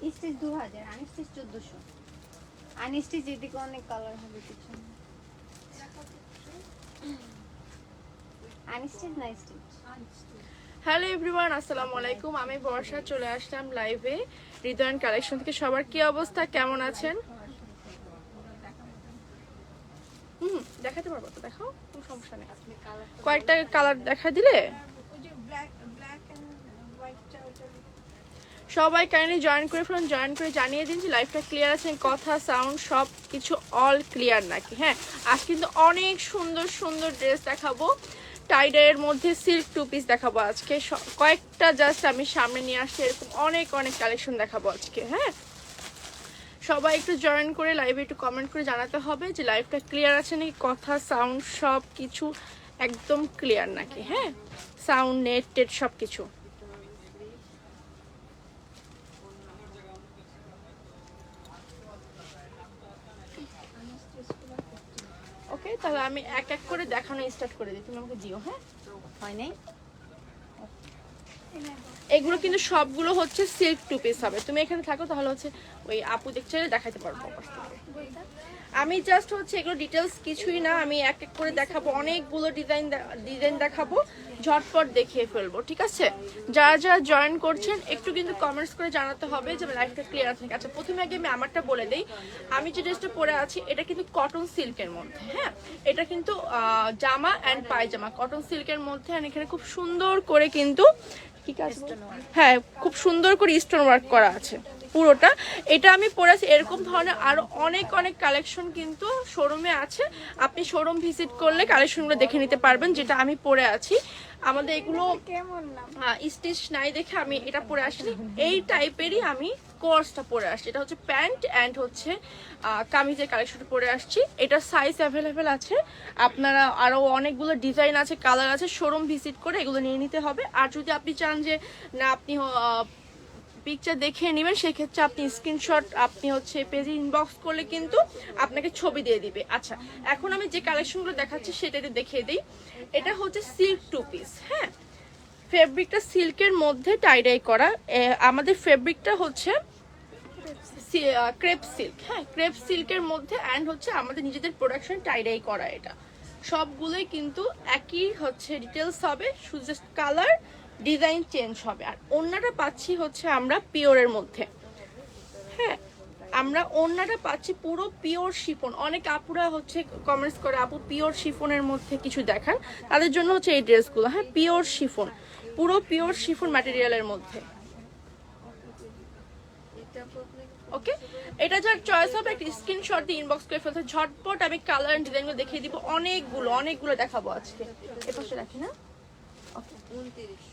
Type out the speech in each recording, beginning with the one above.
Stitch 2000, unstitch 1400। Unstitch এদিকে অনেক colour হবে কিছু। আনস্টিচ না স্টিচ। হ্যালো এভরিওয়ান, আসসালামু আলাইকুম। আমি বর্ষা চলে আসলাম লাইভে হৃদয়ন কালেকশন থেকে। সবার কি অবস্থা, কেমন আছেন? দেখাতে পারবো তো, দেখাও, কোনো সমস্যা নেই। কয়েকটা কালার দেখা দিলে সবাই কাইন্ডলি জয়েন করে ফেলুন। জয়েন করে জানিয়ে দিন যে লাইভটা ক্লিয়ার আছে, কথা সাউন্ড সব কিছু অল ক্লিয়ার নাকি। হ্যাঁ, আজ কিন্তু অনেক সুন্দর সুন্দর ড্রেস দেখাবো। টাইডাইয়ের মধ্যে সিল্ক টু পিস দেখাবো আজকে। কয়েকটা জাস্ট আমি সামনে নিয়ে আসছি, এরকম অনেক অনেক কালেকশন দেখাবো আজকে। হ্যাঁ, সবাই একটু জয়েন করে লাইভে একটু কমেন্ট করে জানাতে হবে যে লাইভটা ক্লিয়ার আছে নাকি, কথা সাউন্ড সব কিছু একদম ক্লিয়ার নাকি। হ্যাঁ, সাউন্ড নেট টেট সব কিছু। ওকে, তাহলে আমি এক এক করে দেখানো স্টার্ট করে দিই, তুমি আমাকে দিও। হ্যাঁ, হয় নাই? এগুলো কিন্তু সবগুলো হচ্ছে সিল্ক টু পিস হবে। তুমি এখানে থাকো, তাহলে হচ্ছে ওই আপু দেখছে দেখাতে পারবো। আমি জাস্ট হচ্ছে এগুলো ডিটেলস কিছুই না, আমি এক এক করে দেখাবো, অনেকগুলো ডিজাইন দেখাবো, ঝটপট দেখিয়ে ফেলবো। ঠিক আছে, যারা যারা জয়েন করছেন একটু কিন্তু কমেন্টস করে জানাতে হবে যে লাইফটা ক্লিয়ার আছে। আচ্ছা, প্রথমে আগে আমি আমারটা বলে দিই। আমি যে ড্রেসটা পরে আছি এটা কিন্তু কটন সিল্কের মধ্যে। হ্যাঁ, এটা কিন্তু জামা অ্যান্ড পায়জামা কটন সিল্কের মধ্যে। আর এখানে খুব সুন্দর করে কিন্তু হ্যাঁ, খুব সুন্দর করে স্টোন ওয়ার্ক করা আছে পুরোটা। এটা আমি পরেছি। এরকম ধরনের আরো অনেক অনেক কালেকশন কিন্তু শোরুমে আছে, আপনি শোরুম ভিজিট করলে কালেকশনগুলো দেখে নিতে পারবেন। যেটা আমি পরে আছি, আমাদের এগুলো স্টিচ নাই দেখে আমি এটা পরে আসিনি। এই টাইপেরই আমি কোর্সটা পরে আসছি। এটা হচ্ছে প্যান্ট অ্যান্ড হচ্ছে কামিজের কালেকশন পরে আসছি। এটা সাইজ অ্যাভেলেবেল আছে, আপনারা আরও অনেকগুলো ডিজাইন আছে, কালার আছে, শোরুম ভিজিট করে এগুলো নিয়ে নিতে হবে। আর যদি আপনি চান যে না আপনি পিকচার দেখে নেবেন, সেক্ষেত্রে আপনি স্ক্রিনশট আপনি হচ্ছে পেজে ইনবক্স করলে কিন্তু আপনাকে ছবি দিয়ে দিবে। আচ্ছা, এখন আমি যে কালেকশনগুলো দেখাচ্ছি সেটাতে দেখিয়ে দিই। এটা হচ্ছে সিল্ক টু পিস। হ্যাঁ, ফেব্রিকটা সিল্কের মধ্যে টাইডাই করা। আমাদের ফেব্রিকটা হচ্ছে ক্রেপ সিল্ক। হ্যাঁ, ক্রেপ সিল্কের মধ্যে অ্যান্ড হচ্ছে আমাদের নিজেদের প্রোডাকশন টাইডাই করা। এটা সবগুলোই কিন্তু একই হচ্ছে ডিটেলস হবে, শুধু জাস্ট কালার ডিজাইন চেঞ্জ হবে। আর ওড়নাটা পাচ্ছি হচ্ছে আমরা পিওরের মধ্যে। হ্যাঁ, আমরা ওড়নাটা পাচ্ছি পুরো পিওর শিফন। অনেক আপুরা হচ্ছে কমেন্টস করে আপু পিওর শিফনের মধ্যে কিছু দেখান, তাদের জন্য হচ্ছে এই ড্রেসগুলো। হ্যাঁ, পিওর শিফন, পুরো পিওর শিফন ম্যাটেরিয়ালের মধ্যে। ওকে, এটা যার চয়েস হবে একটা স্ক্রিনশট দিয়ে ইনবক্স করে ফেলতে। ঝটপট আমি কালার এন্ড ডিজাইনগুলো দেখিয়ে দিব। অনেকগুলো দেখাবো আজকে। এ পাশে রাখি না। ওকে, 29।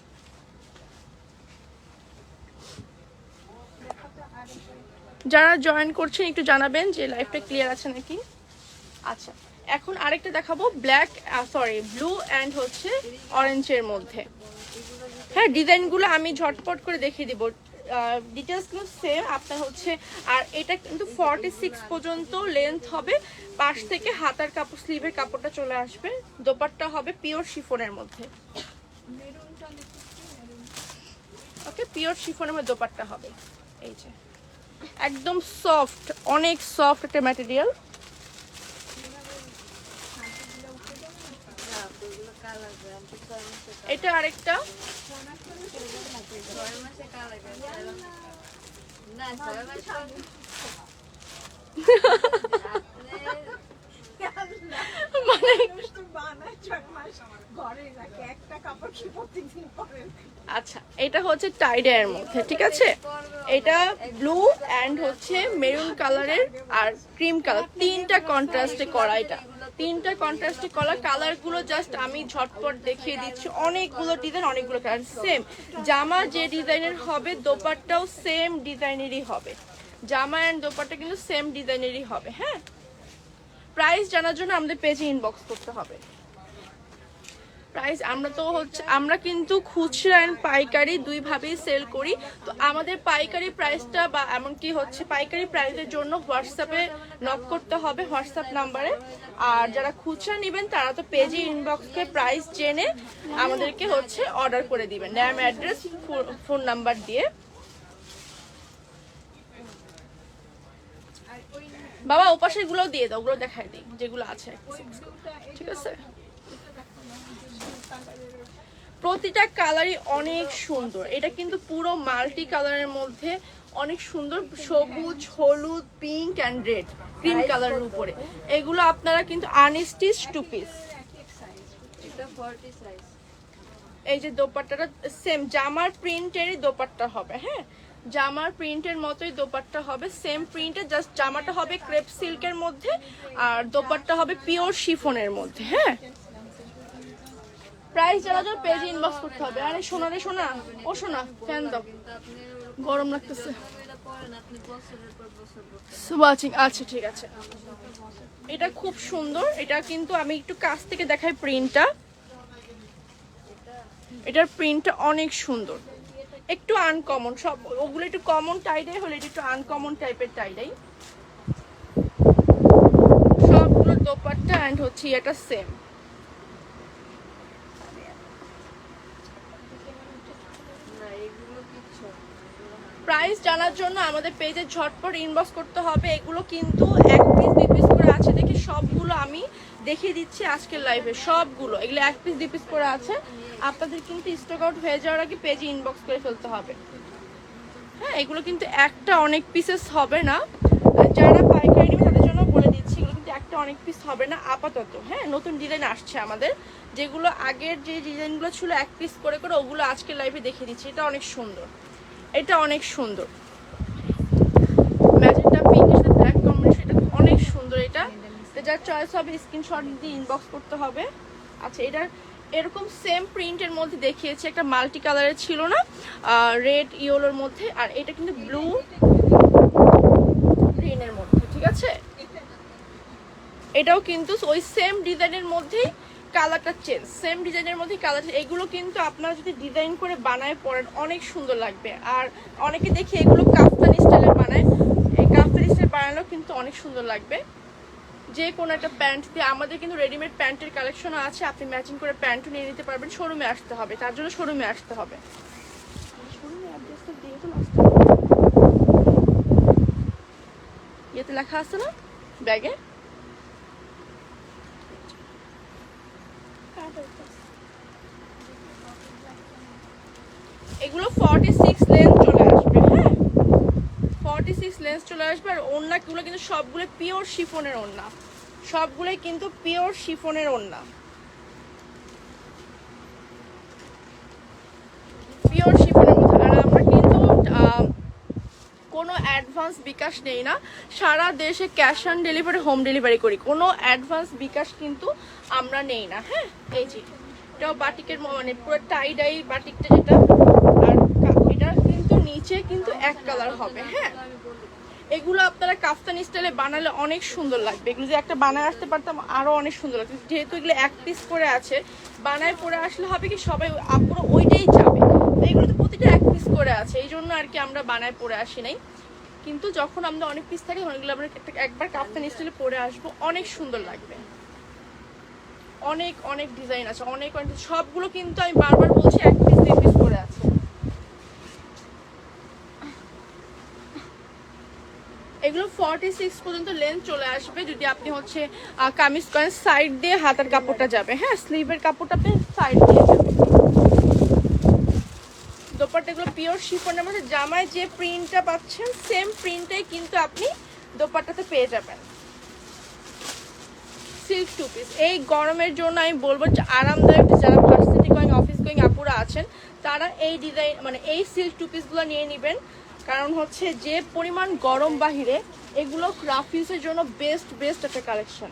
যারা জয়েন করছেন একটু জানাবেন যে লাইভটা ক্লিয়ার আছে নাকি। আচ্ছা, এখন আরেকটা দেখাবো ব্ল্যাক ব্লু অ্যান্ড হচ্ছে অরেঞ্জের মধ্যে। হ্যাঁ, ডিজাইনগুলো আমি ঝটপট করে দেখিয়ে দিব। ডিটেলসগুলো সেম আপনার হচ্ছে। আর এটা কিন্তু 46 পর্যন্ত লেন্থ হবে, পাশ থেকে হাতার কাপড় স্লিভের কাপড়টা চলে আসবে। দোপাট্টা হবে পিওর শিফনের মধ্যে। ওকে, পিওর শিফনের মধ্যে দোপাট্টা হবে। এই যে একদম সফট, অনেক সফট একটা ম্যাটেরিয়াল। এটা আরেকটা আচ্ছা, এটা হচ্ছে টাইডাইয়ের মধ্যে। ঠিক আছে, এটা ব্লু অ্যান্ড হচ্ছে মেরুন কালারের আর ক্রিম কালার, তিনটা কন্ট্রাস্টে করা। এটা তিনটা কন্ট্রাস্টে করা। কালারগুলো জাস্ট আমি ঝটপট দেখিয়ে দিচ্ছি। অনেকগুলো ডিজাইন, অনেকগুলো কালার। সেম জামা যে ডিজাইনের হবে, দোপাট্টাও সেম ডিজাইনেরই হবে। জামা অ্যান্ড দোপাট্টা কিন্তু সেম ডিজাইনেরই হবে। হ্যাঁ, প্রাইস জানার জন্য আমাদের পেজে ইনবক্স করতে হবে। প্রাইস আমরা কিন্তু খুচরা অ্যান্ড পাইকারি দুইভাবেই সেল করি। তো আমাদের পাইকারি প্রাইসটা বা এমনকি হচ্ছে পাইকারি প্রাইসের জন্য হোয়াটসঅ্যাপে নক করতে হবে, হোয়াটসঅ্যাপ নাম্বারে। আর যারা খুচরা নেবেন তারা তো পেজে ইনবক্সে প্রাইস জেনে আমাদেরকে হচ্ছে অর্ডার করে দিবেন, নাম অ্যাড্রেস ফোন নাম্বার দিয়ে। বাবা ওপাশের গুলো দিয়ে দাও, ওগুলো দেখাই দিই যেগুলো আছে, ঠিক আছে। প্রতিটা কালারই অনেক সুন্দর, এটা কিন্তু পুরো মাল্টি কালারের মধ্যে অনেক সুন্দর, সবুজ, হলুদ, পিঙ্ক অ্যান্ড রেড, ক্রিম কালারের উপরে। এগুলো আপনারা কিন্তু আনস্টিচ 2 পিস। এই যে দোপাট্টাটা সেম জামার প্রিন্টেরই দোপাট্টা হবে, হ্যাঁ জামার প্রিন্টের মতোই দোপাট্টা হবে, সেম প্রিন্টের, জাস্ট জামাটা হবে ক্রেপ সিল্কের মধ্যে আর দোপাট্টা হবে পিওর শিফনের মধ্যে। হ্যাঁ, প্রাইস জানার জন্য পেজে ইনবক্স করতে হবে। আরে সোনা রে সোনা, ও সোনা ফ্যান দাও, গরম লাগতেছে। ওয়াচিং, আচ্ছা ঠিক আছে। এটা খুব সুন্দর, এটা কিন্তু আমি একটু কাছ থেকে দেখাই প্রিন্টটা। এটার প্রিন্টটা অনেক সুন্দর, একটু আনকমন, সব ওগুলো একটু কমন টাইডাই হলে এটা একটু আনকমন টাইপের টাইডাই। সবগুলো দোপাট্টা অ্যান্ড হচ্ছে এটা সেম। প্রাইস জানার জন্য আমাদের পেজে ঝটপট ইনবক্স করতে হবে। এগুলো কিন্তু 1 পিস 2 পিস করে আছে দেখে সবগুলো আমি দেখিয়ে দিচ্ছি আজকের লাইভে, সবগুলো এগুলো 1 পিস 2 পিস করে আছে। আপনাদের কিন্তু স্টক আউট হয়ে যাওয়ার আগে পেজে ইনবক্স করে ফেলতে হবে। হ্যাঁ, এগুলো কিন্তু একটা অনেক পিসেস হবে না, যারা পাইকারি নেবে তাদের জন্য বলে দিচ্ছি এগুলো কিন্তু একটা অনেক পিস হবে না আপাতত। হ্যাঁ, নতুন ডিজাইন আসছে আমাদের, যেগুলো আগের যে ডিজাইনগুলো ছিল 1 পিস করে করে ওগুলো আজকের লাইভে দেখিয়ে দিচ্ছি। এটা অনেক সুন্দর, এটা অনেক সুন্দর, ম্যাজেন্টা পিঙ্কের সাথে ব্ল্যাক কম্বিনেশন, এটা অনেক সুন্দর। এটা যার চয়েস হবে স্ক্রিনশট দিয়ে ইনবক্স করতে হবে। আচ্ছা, এটা এরকম সেম প্রিন্টের মধ্যে দেখিয়েছি, একটা মাল্টি কালারের ছিল না, রেড ইয়েলোর মধ্যে, আর এটা কিন্তু ব্লু গ্রিনের মধ্যে, ঠিক আছে। এটাও কিন্তু ওই সেম ডিজাইনের মধ্যেই কালারটা চেঞ্জ, সেম ডিজাইনের মধ্যে কালার। এগুলো কিন্তু আপনারা যদি ডিজাইন করে বানায় পরেন অনেক সুন্দর লাগবে। আর অনেকে দেখি এগুলো কাফতান স্টাইলে বানায়, এই কাফতান স্টাইল বানালেও কিন্তু অনেক সুন্দর লাগবে। যে কোনো একটা প্যান্ট দিয়ে, আমাদের কিন্তু রেডিমেড প্যান্টের কালেকশনও আছে, আপনি ম্যাচিং করে প্যান্টও নিয়ে নিতে পারবেন। শোরুমে আসতে হবে, তার জন্য শোরুমে আসতে হবে। ইয়েতে লেখা আছে না ব্যাগে, এগুলো 46 লেন্থ চলে আসবে। হ্যাঁ, 46 লেন্থ চলে আসবে। আর ওড়নাগুলো কিন্তু সবগুলো পিওর শিফনের ওড়না, সবগুলোই কিন্তু পিওর শিফনের ওড়না, পিওর শিফনের মধ্যে। আর আমরা কিন্তু কোনো অ্যাডভান্স বিকাশ নেই না, সারা দেশে cash on delivery, home delivery করি, কোনো অ্যাডভান্স বিকাশ কিন্তু আমরা নেই না। হ্যাঁ, এই যে এটাও বাটিকের মানে পুরো টাই ডাই বাটিকটা যেটা, আর এটা কিন্তু নিচে কিন্তু এক কালার হবে। হ্যাঁ, এগুলো আপনারা কাফতানি স্টাইলে বানালে অনেক সুন্দর লাগবে। এগুলো যে একটা বানায় আসতে পারতাম আরো অনেক সুন্দর লাগবে, যেহেতু এগুলো 1 পিস করে আছে, বানায় পরে আসলে হবে কি সবাই পুরো ওইটাই যাবে। তো এগুলো তো প্রতিটা 1 পিস করে আছে, এই জন্য আর কি আমরা বানায় পরে আসি নাই। কিন্তু যখন আমরা অনেক পিস থাকি অনেকগুলো আমরা একবার কাফতানি স্টাইলে পরে আসবো, অনেক সুন্দর লাগবে। অনেক অনেক ডিজাইন আছে, অনেক অনেক, সবগুলো কিন্তু আমি বারবার বলছি 1 পিস 2 পিস করে আছে। এগুলো 46 পর্যন্ত লেন্থ চলে আসবে। যদি আপনি হচ্ছে কামিজ করেন, সাইড দিয়ে হাতার কাপড়টা যাবে। হ্যাঁ, স্লিভের কাপড়টা আপনি সাইড দিয়ে যাবে। দোপাট্টাগুলো পিওর শিফনের মধ্যে, জামায় যে প্রিন্টটা পাচ্ছেন সেম প্রিন্টটাই কিন্তু আপনি দোপাট্টাতে পেয়ে যাবেন। সিল্ক 2 পিস এই গরমের জন্য আমি বলবো যে আরামদায়ক, যারা ভার্সিটি গোয়িং, অফিস গোয়িং আপুরা আছেন তারা এই ডিজাইন মানে এই সিল্ক 2 পিসগুলো নিয়ে নেবেন। কারণ হচ্ছে যে পরিমাণ গরম বাহিরে, এগুলো রাফিউজের জন্য বেস্ট বেস্ট একটা কালেকশন।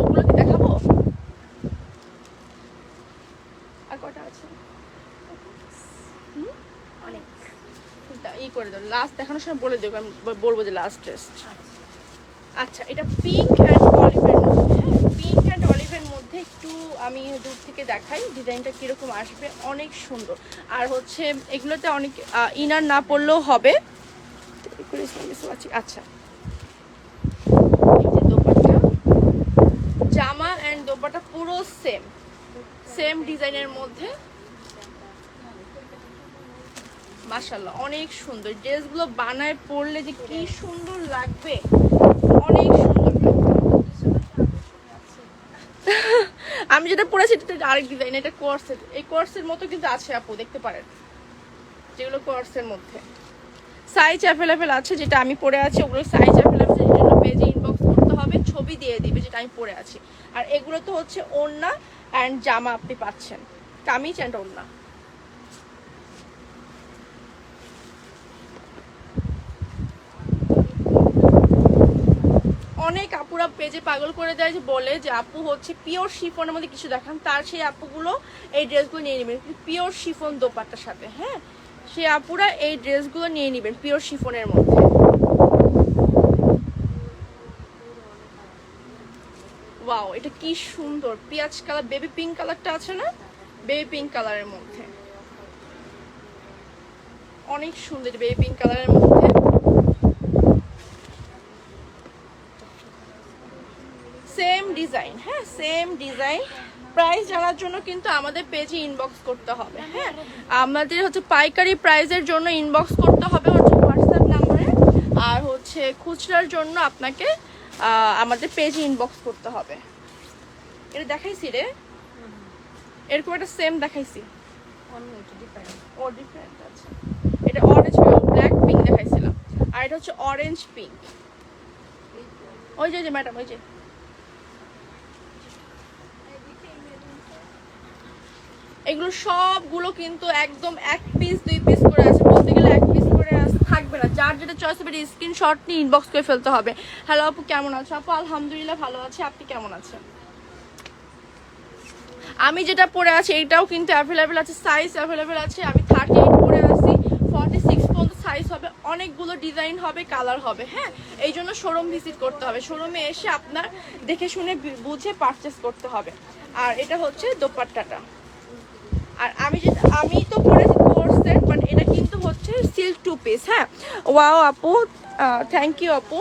ওগুলো কি দেখাবো? আর কটা আছে? অনেক ই করে দাও, লাস্ট দেখানোর সময় বলে দেবো, আমি বলবো যে লাস্ট টেস্ট। আচ্ছা, এটা পিঙ্ক অ্যান্ড অলিভের মধ্যে। হ্যাঁ, পিঙ্ক অ্যান্ড অলিভের মধ্যে একটু আমি দূর থেকে দেখাই ডিজাইনটা কিরকম আসবে, অনেক সুন্দর। আর হচ্ছে এগুলোতে অনেক ইনার না পড়লেও হবে। আচ্ছা, এই যে দোপাট্টা, জামা অ্যান্ড দোপাট্টা পুরো সেম সেম ডিজাইনের মধ্যে। মাশাআল্লাহ অনেক সুন্দর। ড্রেসগুলো বানায় পরলে যে কি সুন্দর লাগবে, অনেক সুন্দর। আমি যেটা পরেছি এটা আরেক ডিজাইন, এটা কোয়ার্সের, এই কোয়ার্সের মতো কিন্তু আছে আপু, দেখতে পারেন যেগুলো কোয়ার্সের মধ্যে। সাইজ অ্যাভেলেবেল আছে, যেটা আমি পরে আছি ওগুলো সাইজ অ্যাভেলেবেল, এর জন্য পেজে ইনবক্স করতে হবে, ছবি দিয়ে দিবে যেটা আমি পরে আছি। আর এগুলো তো হচ্ছে ওড়না অ্যান্ড জামা আপনি পাচ্ছেন, কামিজ অ্যান্ড ওড়না। অনেক আপুরা পেজে পাগল করে দেয়, যে বলে যে আপু হচ্ছে পিওর শিফনের মধ্যে কিছু দেখান, তার সেই আপুগুলো এই ড্রেসগুলো নিয়ে নেবেন পিওর শিফন দোপাট্টার সাথে। হ্যাঁ, সেই আপুরা এই ড্রেসগুলো নিয়ে নেবেন পিওর শিফনের মধ্যে। ওয়াও, এটা কি সুন্দর পিয়াজ কালার, বেবি পিঙ্ক কালারটা আছে না, বেবি পিঙ্ক কালারের মধ্যে অনেক সুন্দর, বেবি পিঙ্ক কালারের মধ্যে। সেম ডিজাইন, হ্যাঁ সেম ডিজাইন। প্রাইস জানার জন্য কিন্তু আমাদের পেজে ইনবক্স করতে হবে। হ্যাঁ, আমাদের হচ্ছে পাইকারি প্রাইসের জন্য ইনবক্স করতে হবে হচ্ছে হোয়াটসঅ্যাপ নাম্বারে, আর হচ্ছে খুচরার জন্য আপনাকে আমাদের পেজে ইনবক্স করতে হবে। এটা দেখাইছি রে, এরকম একটা সেম দেখাইছি, ও ডিফারেন্ট আছে। এটা অরেঞ্জ ব্ল্যাক পিঙ্ক দেখাইছিলাম, আর এটা হচ্ছে অরেঞ্জ পিঙ্ক। ওই যে ম্যাডাম, ওই যে এগুলো সবগুলো কিন্তু একদম এক পিস দুই পিস করে আছে, বলতে গেলে এক পিস করে থাকবে না। যার যেটা চয়েস হবে স্ক্রিনশট নিয়ে ইনবক্স করে ফেলতে হবে। হ্যালো আপু কেমন আছো? আপু আলহামদুলিল্লাহ ভালো আছি, আপনি কেমন আছেন? আমি যেটা পরে আছি এটাও কিন্তু অ্যাভেলেবেল আছে, সাইজ অ্যাভেলেবেল আছে। আমি 38 পরে আছি, 46 পর্যন্ত সাইজ হবে, অনেকগুলো ডিজাইন হবে, কালার হবে। হ্যাঁ, এই জন্য শোরুম ভিজিট করতে হবে, শোরুমে এসে আপনার দেখে শুনে বুঝে পারচেস করতে হবে। আর এটা হচ্ছে দোপাট্টাটা। আর আমি তো পরেছি কোর্সের, বাট এটা কিন্তু হচ্ছে সিল্ক টু পিস। হ্যাঁ, ওয়াও আপু, থ্যাংক ইউ আপু।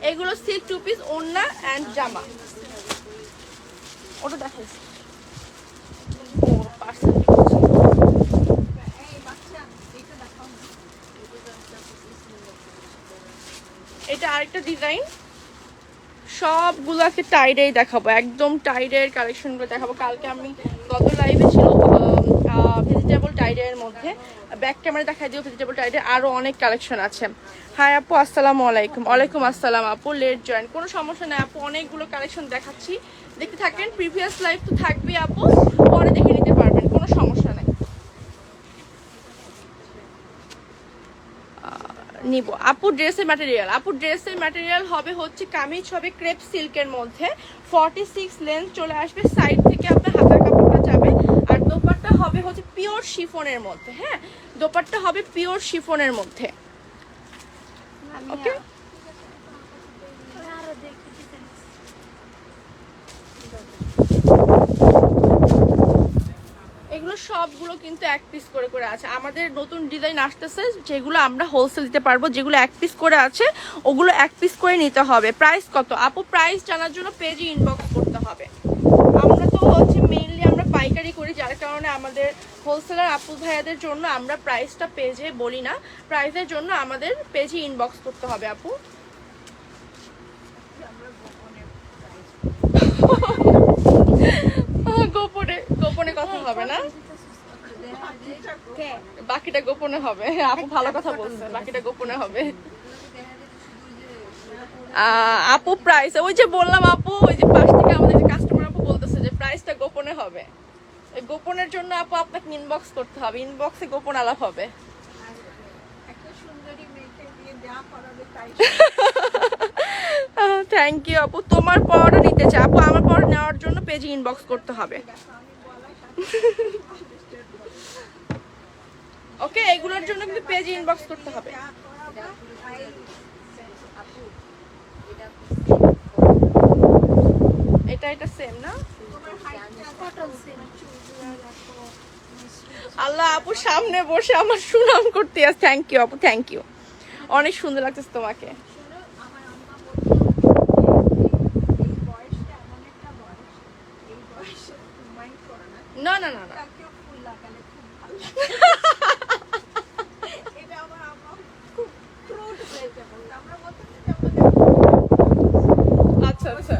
এগুলো সিল্ক টু পিস, ওড়না অ্যান্ড জামা। ওটা দেখাইছি, ও পার্সেল। এটা আরেকটা ডিজাইন, সবগুলো আজকে টাইডেই দেখাবো, একদম টাইডের কালেকশনগুলো দেখাবো। কালকে আমি গত লাইভে ছিল ভেজিটেবল টাইডের মধ্যে, ব্যাক ক্যামেরা দেখাই দিও, ভেজিটেবল টাইডের আরও অনেক কালেকশন আছে। হাই আপু, আসসালামু আলাইকুম। ওয়ালাইকুম আসসালাম আপু, লেট জয়েন, কোনো সমস্যা নেই আপু, অনেকগুলো কালেকশন দেখাচ্ছি, দেখতে থাকেন। প্রিভিয়াস লাইভ তো থাকবে আপু, পরে দেখে নিতে পারবেন, কোনো সমস্যা নেই। নিব আপু ড্রেসের ম্যাটেরিয়াল, আপু ড্রেসের ম্যাটেরিয়াল হবে হচ্ছে কামিজ হবে ক্রেপ সিল্কের মধ্যে, 46 লেন্থ চলে আসবে, সাইড থেকে আপনার হাতার কাপড়টা যাবে। আর দোপাট্টা হবে হচ্ছে পিওর শিফনের মধ্যে। হ্যাঁ, দোপাট্টা হবে পিওর শিফনের মধ্যে। ওকে, এগুলো সবগুলো কিন্তু এক পিস করে করে আছে। আমাদের নতুন ডিজাইন আসতেছে, যেগুলো আমরা হোলসেল দিতে পারবো, যেগুলো এক পিস করে আছে ওগুলো এক পিস করে নিতে হবে। প্রাইস কত আপু? প্রাইস জানার জন্য পেজে ইনবক্স করতে হবে। আমরা তো হচ্ছে মেইনলি আমরা পাইকারি করি, যার কারণে আমাদের হোলসেলার আপু ভাইয়াদের জন্য আমরা প্রাইসটা পেজে বলি না, প্রাইসের জন্য আমাদের পেজে ইনবক্স করতে হবে আপু। গোপনে গোপনে কথা হবে না, বাকিটা গোপনে হবে। আপু ভালো কথা বলছে, বাকিটা গোপনে হবে। আপু প্রাইস ওই যে বললাম আপু, ওই যে পাশ থেকে আমাদের কাস্টমার আপু বলতেছে যে প্রাইসটা গোপনে হবে। এই গোপনের জন্য আপু আপনাকে ইনবক্স করতে হবে, ইনবক্সে গোপন আলাপ হবে। থ্যাংক ইউ আপু, তোমার পরটা নিতে চাই আপু, আমার পর নেওয়ার জন্য পেজে ইনবক্স করতে হবে। ওকে, এগুলোর জন্য কিন্তু পেজে ইনবক্স করতে হবে। এটা সেম না? আল্লাহ আপু সামনে বসে আমার সুনাম করতে আস। থ্যাংক ইউ আপু, থ্যাংক ইউ, অনেক সুন্দর লাগতেছে তোমাকে। না না না না আচ্ছা আচ্ছা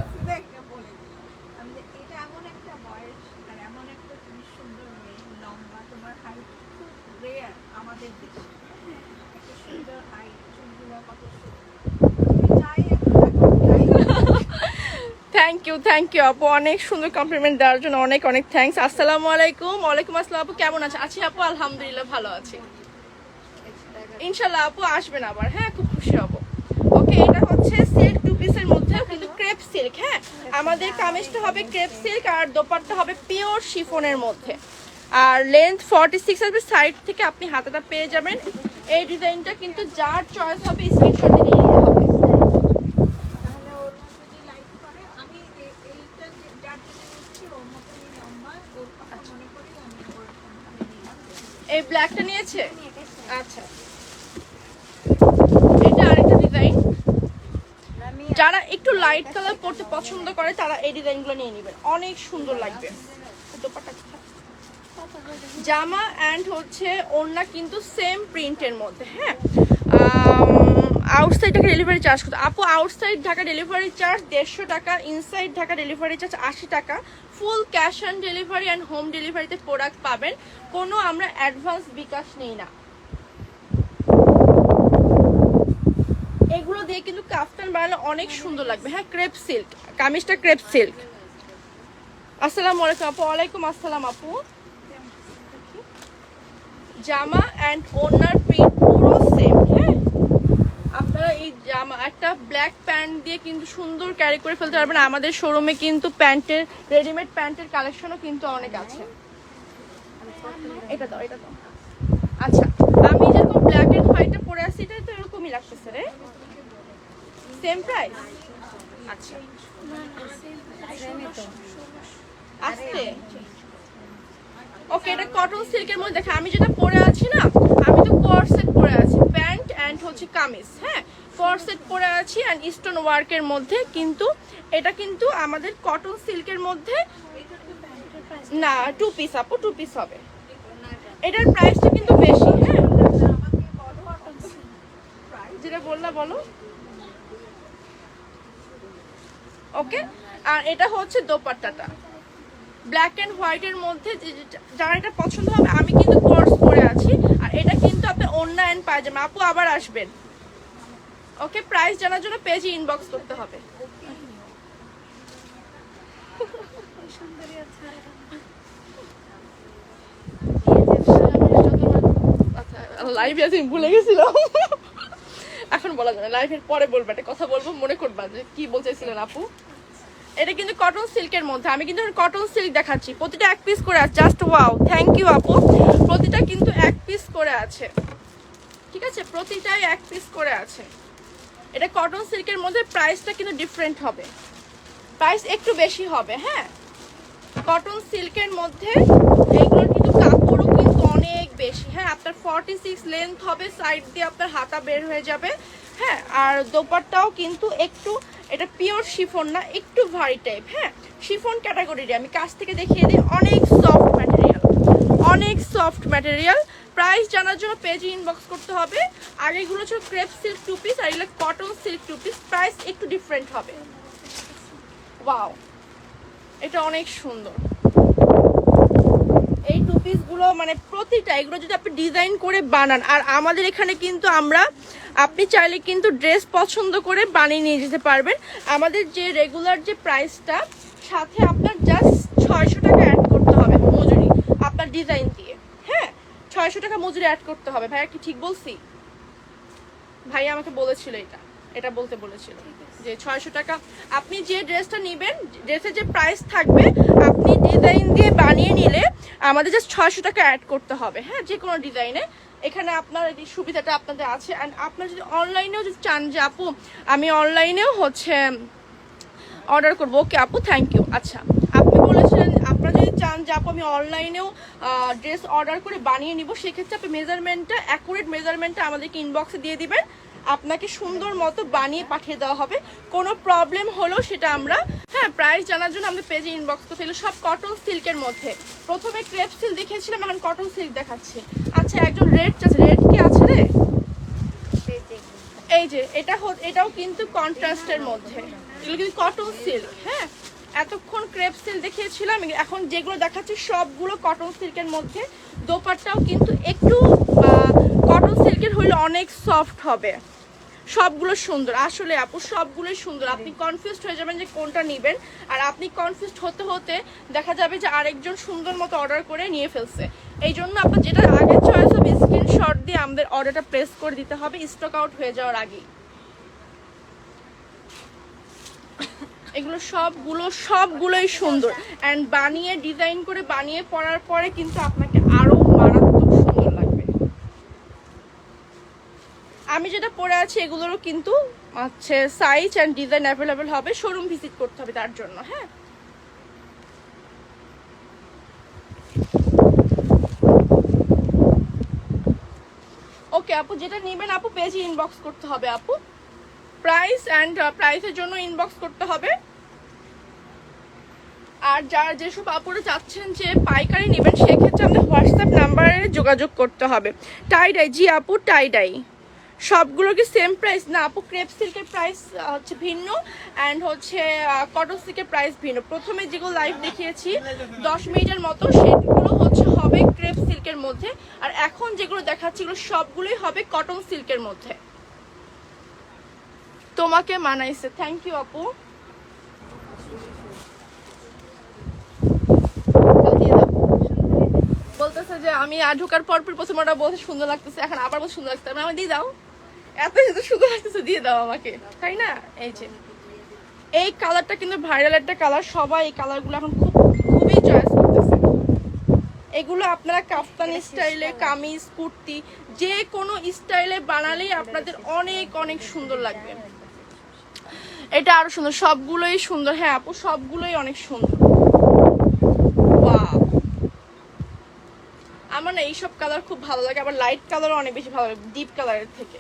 থ্যাংক ইউ আপু, অনেক সুন্দর কমপ্লিমেন্ট দেওয়ার জন্য অনেক অনেক থ্যাঙ্কস। আসসালামু আলাইকুম। ওয়ালাইকুম আসসালাম আপু, কেমন আছে? আছি আপু, আলহামদুলিল্লাহ ভালো আছি। ইনশাল্লাহ আপু আসবেন আবার, হ্যাঁ খুব খুশি হব। ওকে, এটা হচ্ছে সিল্ক টু পিসের মধ্যে কিন্তু ক্রেপ সিল্ক। হ্যাঁ, আমাদের কামিজটা হবে ক্রেপ সিল্ক আর দোপাট্টা হবে পিওর শিফনের মধ্যে। আর লেন্থ 46 আসবে, সাইড থেকে আপনি হাতাটা পেয়ে যাবেন। এই ডিজাইনটা কিন্তু যার চয়েস হবে স্ক্রিনশট দিয়ে নিতে হবে। এই ব্ল্যাকটা নিয়েছে, আচ্ছা এটা আরেকটা ডিজাইন। যারা একটু লাইট কালার পরতে পছন্দ করে তারা এই ডিজাইনগুলো নিয়ে নেবেন, অনেক সুন্দর লাগবে। জামা অ্যান্ড হচ্ছে ওড়না কিন্তু সেম প্রিন্টের মধ্যে। হ্যাঁ, আউটসাইড ঢাকা ডেলিভারি চার্জ কত আপু? আউটসাইড ঢাকা ডেলিভারি চার্জ 150 টাকা, ইনসাইড ঢাকা ডেলিভারি চার্জ 80 টাকা। Full cash on delivery and home ডেলিভারিতে প্রোডাক্ট পাবেন, কোনো আমরা অ্যাডভান্স বিকাশ নেই না। এগুলো দিয়ে কিন্তু কাফতান বানালে অনেক সুন্দর লাগবে। হ্যাঁ, ক্রেপ সিল্ক, কামিজটা ক্রেপ সিল্ক। আসসালামু আলাইকুম আপু। ওয়ালাইকুম আসসালাম আপু। জামা অ্যান্ড ওনার প্রিন্ট পুরো সেম। হ্যাঁ, আপনারা এই জামা একটা ব্ল্যাক প্যান্ট দিয়ে কিন্তু সুন্দর ক্যারি করে ফেলতে পারবেন। আমাদের শোরুমে কিন্তু প্যান্টের রেডিমেড প্যান্টের কালেকশনও কিন্তু অনেক আছে। এটা দাও, এটা দাও। আচ্ছা, আমি যেরকম ব্ল্যাক এন্ড হোয়াইটে পরে আছি এটা তো এরকমই লাগতেছে রে, সেম প্রাইস। আচ্ছা আসছে। ওকে, এটা কটন সিল্কের মধ্যে দেখে আমি যেটা পরে আছি না, আমি তো কোয়ারসেট পরে আছি, প্যান্ট অ্যান্ড হচ্ছে কামিজ। হ্যাঁ, কোয়ারসেট পরে আছি অ্যান্ড স্টোন ওয়ার্কের মধ্যে, কিন্তু এটা কিন্তু আমাদের কটন সিল্কের মধ্যে না, টু পিস আপু, টু পিস হবে। এটার প্রাইসটা কিন্তু বেশি। হ্যাঁ, যেটা বললা বলো। ওকে, আর এটা হচ্ছে দোপাট্টাটা ব্ল্যাক এন্ড হোয়াইটের মধ্যে, যার এটা পছন্দ হবে। আমি কিন্তু কোর্স পরে আছি আর এটা কিন্তু আপনি ওড়না এন্ড পায়জামা। আপু আবার আসবেন। ওকে, প্রাইস জানার জন্য পেজে ইনবক্স করতে হবে। লাইভে আছি, ভুলে গেছিলাম। এখন বলা যাবে, লাইভের পরে বলবো, একটা কথা বলবো, মনে করবা যে কি বলতেছিলেন আপু। এটা কিন্তু কটন সিল্কের মধ্যে, আমি কিন্তু কটন সিল্ক দেখাচ্ছি। প্রতিটা এক পিস করে আছে, জাস্ট ওয়াও, থ্যাংক ইউ আপু। প্রতিটা কিন্তু এক পিস করে আছে, ঠিক আছে, প্রতিটাই এক পিস করে আছে। এটা কটন সিল্কের মধ্যে, প্রাইসটা কিন্তু ডিফারেন্ট হবে, প্রাইস একটু বেশি হবে। হ্যাঁ, কটন সিল্কের মধ্যে এইগুলোর কিন্তু কাপড়ও কিন্তু অনেক বেশি। হ্যাঁ, আপনার 46 লেন্থ হবে, সাইড দিয়ে আপনার হাতা বের হয়ে যাবে। হ্যাঁ, আর দোপাট্টাও কিন্তু একটু, এটা পিওর শিফন না, একটু ভারী টাইপ। হ্যাঁ, শিফন ক্যাটাগরির আমি কাছ থেকে দেখিয়ে দিই, অনেক সফট ম্যাটেরিয়াল, অনেক সফট ম্যাটেরিয়াল। প্রাইস জানার জন্য পেজে ইনবক্স করতে হবে। আগেগুলো ছিল ক্রেপ সিল্ক টু পিস, আর এগুলো cotton silk two piece, price একটু ডিফারেন্ট হবে। ওয়াও, এটা অনেক সুন্দর। এই টু পিসগুলো মানে প্রতিটা, এগুলো যদি আপনি ডিজাইন করে বানান, আর আমাদের এখানে কিন্তু আমরা, আপনি চাইলে কিন্তু ড্রেস পছন্দ করে বানিয়ে নিয়ে যেতে পারবেন। আমাদের যে রেগুলার যে প্রাইসটা, সাথে আপনার জাস্ট 600 টাকা অ্যাড করতে হবে মজুরি আপনার ডিজাইন দিয়ে। হ্যাঁ, 600 টাকা মজুরি অ্যাড করতে হবে। ভাইয়া কি ঠিক বলছি? ভাইয়া আমাকে বলেছিল, এটা বলতে বলেছিল যে 600 টাকা আপনি যে ড্রেসটা নেবেন, ড্রেসের যে প্রাইস থাকবে, আপনি ডিজাইন দিয়ে বানিয়ে নিলে আমাদের জাস্ট 600 টাকা অ্যাড করতে হবে। হ্যাঁ, যে কোনো ডিজাইনে। এখানে আপনার এই সুবিধাটা আপনাদের আছে। অ্যান্ড আপনার যদি অনলাইনেও যদি চান যে আপু আমি অনলাইনেও হচ্ছে অর্ডার করবো, ওকে আপু থ্যাংক ইউ। আচ্ছা, আপনি বলেছেন আপনারা যদি চান যে আপু আমি অনলাইনেও ড্রেস অর্ডার করে বানিয়ে নিব, সেক্ষেত্রে আপনি মেজারমেন্টটা, অ্যাকুরেট মেজারমেন্টটা আমাদেরকে ইনবক্সে দিয়ে দিবেন, আপনাকে সুন্দর মতো বানিয়ে পাঠিয়ে দেওয়া হবে। কোনো প্রবলেম হলেও সেটা আমরা, হ্যাঁ, প্রাইস জানার জন্য আমাদের পেজে ইনবক্স করতে হলো। সব কটন সিল্কের মধ্যে, প্রথমে ক্রেপ সিল্ক দেখিয়েছিলাম, এখন কটন সিল্ক দেখাচ্ছি। আচ্ছা, একজন রেড চাচ্ছে, রেড কি আছে রে? এই যে এটাও কিন্তু কন্ট্রাস্টের মধ্যে, এগুলো কিন্তু কটন সিল্ক। হ্যাঁ, এতক্ষণ ক্রেপ সিল্ক দেখিয়েছিলাম, এখন যেগুলো দেখাচ্ছি সবগুলো কটন সিল্কের মধ্যে। দোপাট্টাও কিন্তু একটু কটন সিল্কের হইলে অনেক সফট হবে। সবগুলো সুন্দর, আসলে আপু সবগুলোই সুন্দর। আপনি কনফিউজড হয়ে যাবেন যে কোনটা নেবেন, আর আপনি কনফিউজড হতে হতে দেখা যাবে যে আরেকজন সুন্দর মতো অর্ডার করে নিয়ে ফেলছে। এই জন্য আপনার যেটা আগে চয়েস হবে স্ক্রিনশট দিয়ে আমাদের অর্ডারটা প্লেস করে দিতে হবে স্টক আউট হয়ে যাওয়ার আগেই। এগুলো সবগুলোই সুন্দর, অ্যান্ড বানিয়ে ডিজাইন করে বানিয়ে পরার পরে কিন্তু আপনাকে আরো মারাত্মক সুন্দর লাগবে। আমি যেটা পরে আছি এগুলোরও কিন্তু হচ্ছে সাইজ অ্যান্ড ডিজাইন অ্যাভেলেবেল হবে, শোরুম ভিজিট করতে হবে তার জন্য। হ্যাঁ, ওকে আপু, যেটা নেবেন আপু পেজে ইনবক্স করতে হবে আপু। প্রাইস অ্যান্ড প্রাইসের জন্য ইনবক্স করতে হবে। আর যারা যেসব আপুরা চাচ্ছেন যে পাইকারি নেবেন সেক্ষেত্রে আমাদের হোয়াটসঅ্যাপ নাম্বারে যোগাযোগ করতে হবে। টাই ডাই, জি আপু টাই ডাই সবগুলো কি সেম প্রাইস? না আপু, ক্রেপ সিল্কের প্রাইস হচ্ছে ভিন্ন, অ্যান্ড হচ্ছে কটন সিল্কের প্রাইস ভিন্ন। প্রথমে যেগুলো লাইভ দেখিয়েছি 10 মিনিটের মতো সেগুলো হবে ক্রেপ সিল্কের মধ্যে, আর এখন যেগুলো দেখাচ্ছি এগুলো সবগুলোই হবে কটন সিল্কের মধ্যে। তোমাকে মানাইছে, থ্যাংক ইউ আপু। বলতেছে যে আমি ঢোকার পর প্রথম ওটা বলতে সুন্দর লাগতেছে, এখন আবার বলতে সুন্দর লাগতেছে, আমি দিয়ে দাও, এত সুন্দর লাগতেছে দিয়ে দাও আমাকে, তাই না? এই যে এই কালারটা কিন্তু ভাইরাল একটা কালার, সবাই এই কালারগুলো এখন খুবই চয়েস করতেছে। এগুলো আপনারা কাফতান স্টাইলে, কামিজ, কুর্তি যে কোনো স্টাইলে বানালেই আপনাদের অনেক অনেক সুন্দর লাগবে। এটা আরো সুন্দর, সবগুলোই সুন্দর। হ্যাঁ আপু, সবগুলোই অনেক সুন্দর। আমার না এইসব কালার খুব ভালো লাগে, আবার লাইট কালারও অনেক বেশি ভালো লাগে ডিপ কালারের থেকে।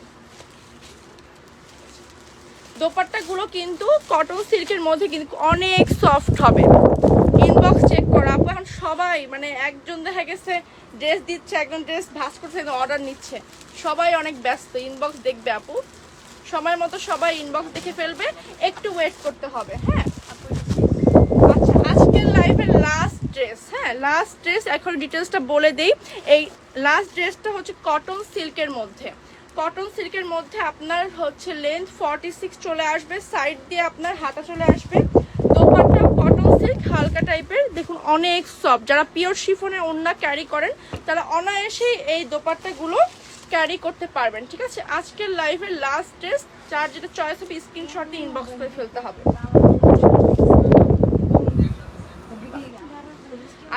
দোপাট্টাগুলো কিন্তু কটন সিল্কের মধ্যে কিন্তু অনেক সফট হবে। ইনবক্স চেক করো আপু, এখন সবাই মানে একজন দেখা গেছে ড্রেস দিচ্ছে, একজন ড্রেস ভাস করছে, অর্ডার নিচ্ছে, সবাই অনেক ব্যস্ত। ইনবক্স দেখবে আপু, সময় মতো সবাই ইনবক্স দেখে ফেলবে, একটু ওয়েট করতে হবে। হ্যাঁ, আচ্ছা আজকের লাইভের লাস্ট ড্রেস, হ্যাঁ লাস্ট ড্রেস, এখন ডিটেলসটা বলে দেই। এই লাস্ট ড্রেসটা হচ্ছে কটন সিল্কের মধ্যে। কটন সিল্কের মধ্যে আপনার হচ্ছে লেন্থ 46 চলে আসবে, সাইড দিয়ে আপনার হাতা চলে আসবে। দোপাট্টা কটন সিল্ক হালকা টাইপের, দেখুন অনেক সফট। যারা পিওর শিফনের ওড়না ক্যারি করেন তারা অনায়াসেই এই দোপাট্টাগুলো ক্যারি করতে পারবেন। ঠিক আছে, আজকের লাইভের লাস্ট ড্রেস, যার যেটা চয়েস হবে স্ক্রিনশট দিয়ে ইনবক্স করে ফেলতে হবে।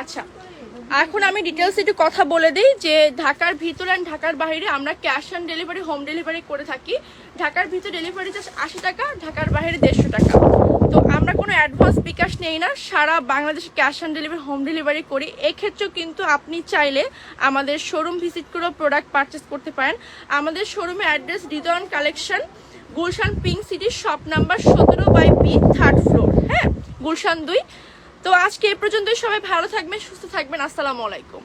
আচ্ছা, এখন আমি ডিটেলস একটু কথা বলে দিই যে ঢাকার ভিতরে আর ঢাকার বাইরে আমরা cash on delivery, home delivery করে থাকি। ঢাকার ভিতরে ডেলিভারি চার্জ 80 টাকা, ঢাকার বাইরে 150 টাকা। তো আমরা কোনো অ্যাডভান্স বিকাশ নেই না, সারা বাংলাদেশে cash on delivery, home delivery করি। এক্ষেত্রেও কিন্তু আপনি চাইলে আমাদের শোরুম ভিজিট করেও প্রোডাক্ট পারচেস করতে পারেন। আমাদের শোরুমের address Hridoyon collection, Gulshan pink city, shop number 17/B, 3rd floor. হ্যাঁ, গুলশান 2। তো আজকে এ পর্যন্তই, সবাই ভালো থাকবেন, সুস্থ থাকবেন, আসসালামু আলাইকুম।